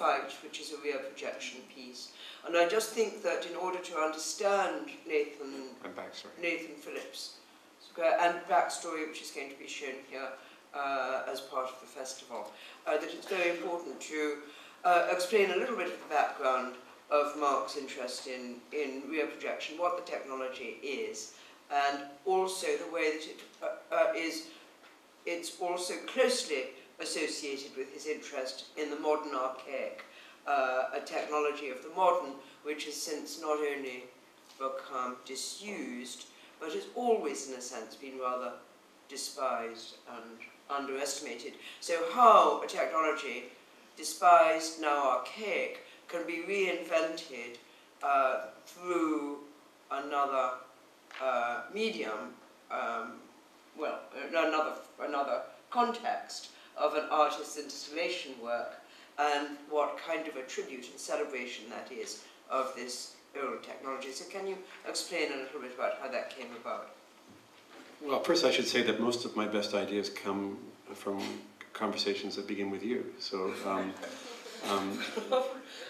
Fight, which is a rear projection piece. And I just think that in order to understand Nathan Phillips' and backstory, which is going to be shown here as part of the festival, that it's very important to explain a little bit of the background of Mark's interest in rear projection, what the technology is, and also the way that it's also closely associated with his interest in the modern archaic, a technology of the modern, which has since not only become disused, but has always, in a sense, been rather despised and underestimated. So how a technology, despised, now archaic, can be reinvented through another medium, well, another context of an artist's installation work, and what kind of a tribute and celebration that is of this old technology. So can you explain a little bit about how that came about? Well, first I should say that most of my best ideas come from conversations that begin with you. So,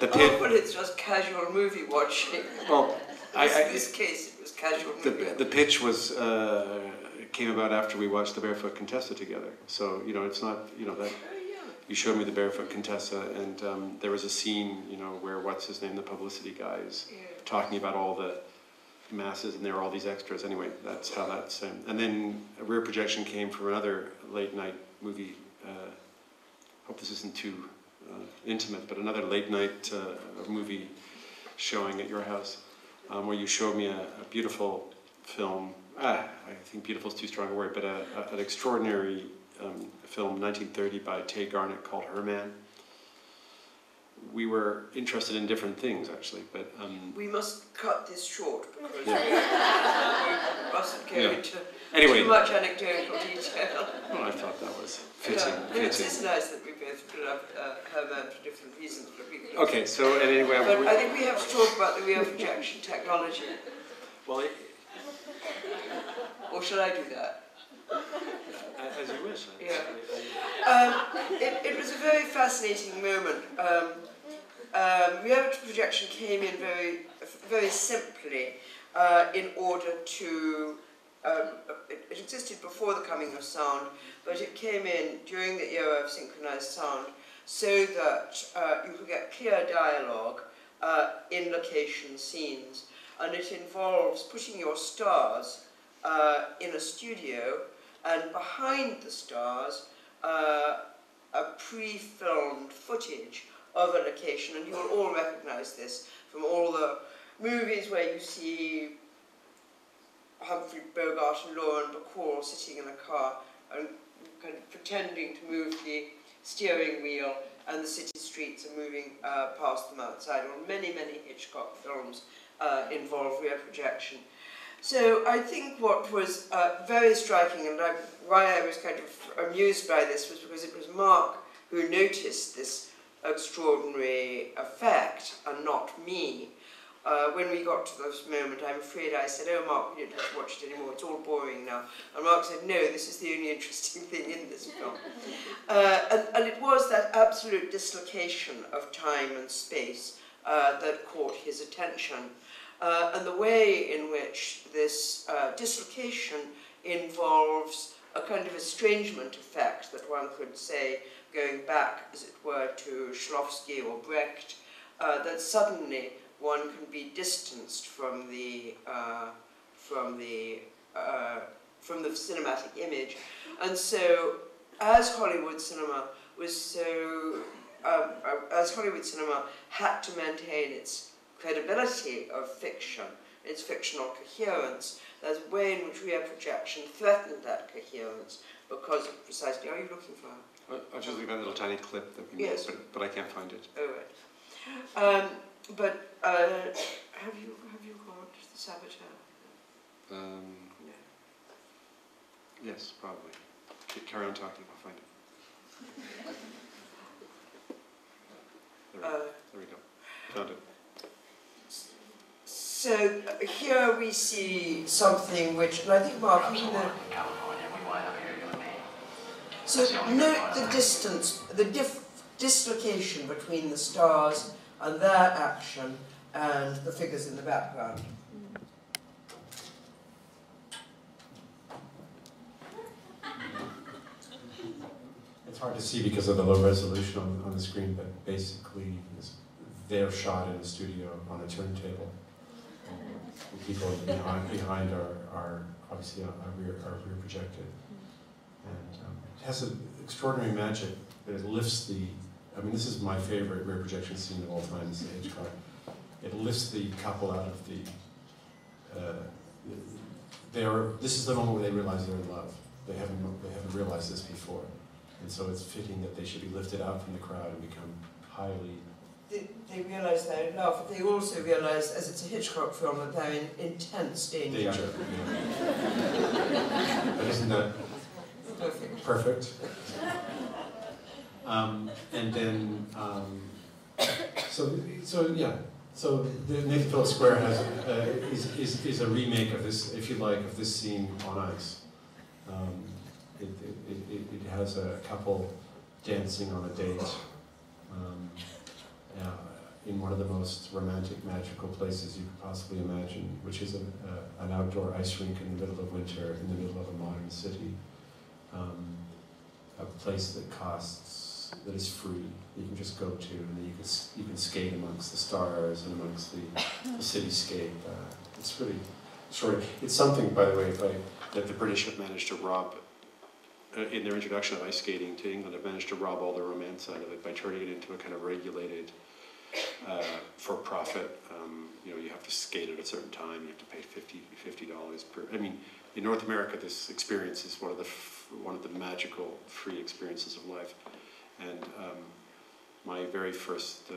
the pitch. Well, it's just casual movie watching. Well, in this case, it was casual movie watching. The pitch was came about after we watched The Barefoot Contessa together. So, you know, it's not, you know, that you showed me The Barefoot Contessa, and there was a scene, you know, where what's his name, the publicity guy, is talking about all the masses, and there are all these extras. Anyway, that's how that's. And then a rear projection came from another late night movie. Hope this isn't too intimate, but another late night movie showing at your house, where you showed me a beautiful film. I think beautiful is too strong a word, but an extraordinary film, 1930, by Tay Garnett, called Her Man. We were interested in different things, actually, but... we must cut this short, because we mustn't go into too much anecdotal detail. Well, I thought that was fitting. It is nice that we both loved Her Man for different reasons. But we okay, so anyway... But I think we have to talk about the rear projection technology. Well, or shall I do that? As you wish. It was a very fascinating moment. Rear projection came in very simply in order to... it existed before the coming of sound, but it came in during the era of synchronized sound so that you could get clear dialogue in location scenes, and it involves putting your stars in a studio, and behind the stars a pre-filmed footage of a location, and you will all recognize this from all the movies where you see Humphrey Bogart and Lauren Bacall sitting in a car and kind of pretending to move the steering wheel, and the city streets are moving past them outside. Well, many Hitchcock films involve rear projection. So I think what was very striking, and why I was kind of amused by this, was because it was Mark who noticed this extraordinary effect, and not me. When we got to this moment, I'm afraid I said, "Oh, Mark, we don't have to watch it anymore, it's all boring now." And Mark said, "No, this is the only interesting thing in this film." And it was that absolute dislocation of time and space that caught his attention. And the way in which this dislocation involves a kind of estrangement effect that one could say, going back, as it were, to Schlofsky or Brecht, that suddenly one can be distanced from the cinematic image. And so, as Hollywood cinema had to maintain its credibility of fiction, its fictional coherence, there's a way in which rear projection threatened that coherence because of precisely... Are you looking for... I was just looking at that little tiny clip that we made, but I can't find it. Oh, right. Have you got The Saboteur? No. Yes, probably. Carry on talking, I'll find it. There we go. Found it. So here we see something which, and I think Mark, so note the distance, the dislocation between the stars and their action and the figures in the background. It's hard to see because of the low resolution on the screen, but basically they're shot in a studio on a turntable. The people behind are obviously rear projected. And it has an extraordinary magic that it lifts the, I mean, this is my favorite rear projection scene of all time, is the Hitchcock. It lifts the couple out of the, this is the moment where they realize they're in love. They haven't realized this before. And so it's fitting that they should be lifted out from the crowd and become highly... They realise they're in love, but they also realise, as it's a Hitchcock film, that they're in intense danger. Danger, yeah. But isn't that perfect? And then, so yeah. So the Nathan Phillips Square has is a remake of this, if you like, of this scene on ice. It has a couple dancing on a date in one of the most romantic, magical places you could possibly imagine, which is an outdoor ice rink in the middle of winter, in the middle of a modern city. A place that is free, you can just go to, and you can skate amongst the stars and amongst the cityscape. It's really extraordinary. It's something, by the way, that the British have managed to rob. In their introduction of ice skating to England, have managed to rob all the romance out of it by turning it into a kind of regulated, for-profit. You have to skate at a certain time. You have to pay $50 per. I mean, in North America, this experience is one of the magical free experiences of life. And my very first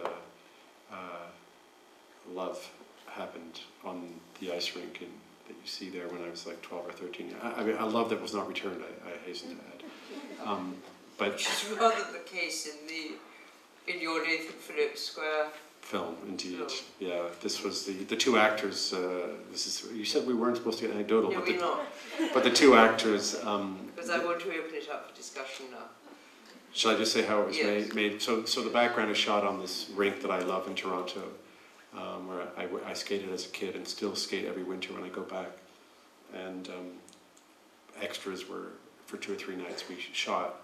love happened on the ice rink that you see there when I was like 12 or 13. I mean, a love that was not returned, I hasten to add. But which is rather the case in your Nathan Phillips Square film, indeed. Film. Yeah, this was the two actors. You said we weren't supposed to get anecdotal, no, we're not. But the two actors. Because I want to open it up for discussion now. Shall I just say how it was yes. made? So the background is shot on this rink that I love in Toronto, where I skated as a kid and still skate every winter when I go back. And extras were, for 2 or 3 nights, we shot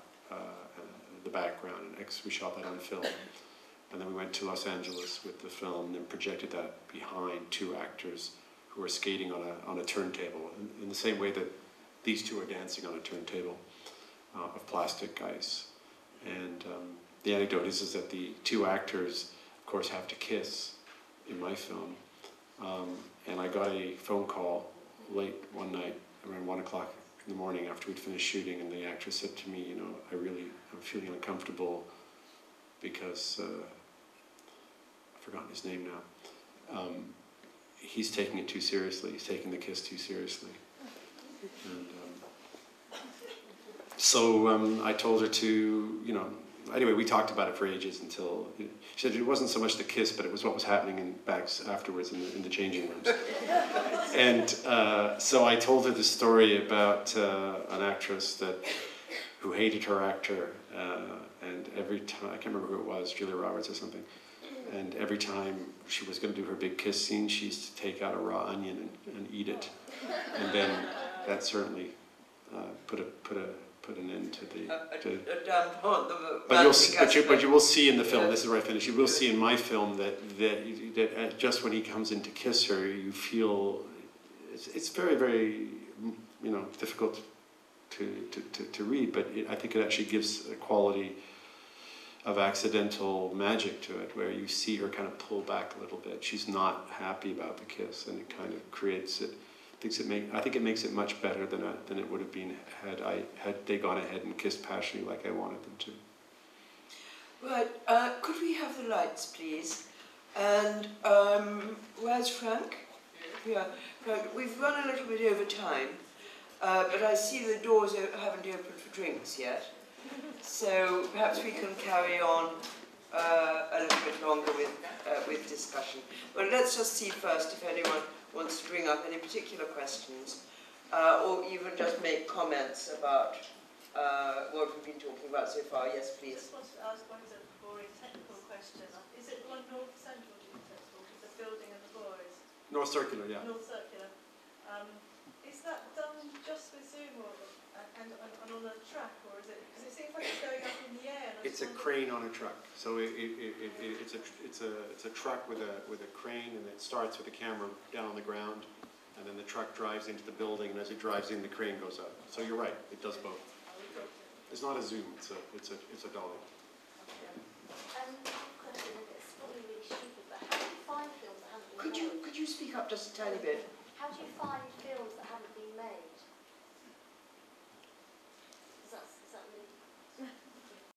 the background, and we shot that on film. And then we went to Los Angeles with the film and then projected that behind 2 actors who were skating on a turntable, in the same way that these 2 are dancing on a turntable of plastic ice. And the anecdote is that the 2 actors, of course, have to kiss in my film. And I got a phone call late one night, around 1 o'clock in the morning after we'd finished shooting, and the actress said to me, I'm feeling uncomfortable because, I've forgotten his name now, he's taking it too seriously, he's taking the kiss too seriously. And, so I told her to, anyway, we talked about it for ages until, she said it wasn't so much the kiss, but it was what was happening afterwards in the changing rooms. And so I told her the story about an actress who hated her actor, and every time, I can't remember who it was, Julia Roberts or something, and every time she was going to do her big kiss scene, she used to take out a raw onion and eat it. And then that certainly put an end to a damp on the but you will see in the film, yeah. This is where I finish, you will see in my film that just when he comes in to kiss her, you feel, it's very, very, difficult to read, but I think it actually gives a quality of accidental magic to it, where you see her kind of pull back a little bit. She's not happy about the kiss, and it kind of creates it. I think it makes it much better than it would have been had they gone ahead and kissed passionately like I wanted them to. Right, could we have the lights, please? And where's Frank? Yeah, Frank, we've run a little bit over time, but I see the doors haven't opened for drinks yet. So perhaps we can carry on a little bit longer with discussion. But let's just see first if anyone wants to bring up any particular questions, or even just make comments about what we've been talking about so far. Yes, please. I just wanted to ask, when is it before question. Is it the one North Central, do you think it's called? The building and the boys? North Circular, yeah. North Circular. Is that done just with zoom or, and on a track, or is it, because it seems like it's going up in the air? And It's a crane on a truck. So it's a truck with a crane, and it starts with the camera down on the ground, and then the truck drives into the building, and as it drives in, the crane goes up. So you're right, it does both. It's not a zoom, it's a dolly. Question, it's probably really stupid, but how do you find films that haven't been made? Could you speak up just a tiny bit? How do you find films that haven't been made?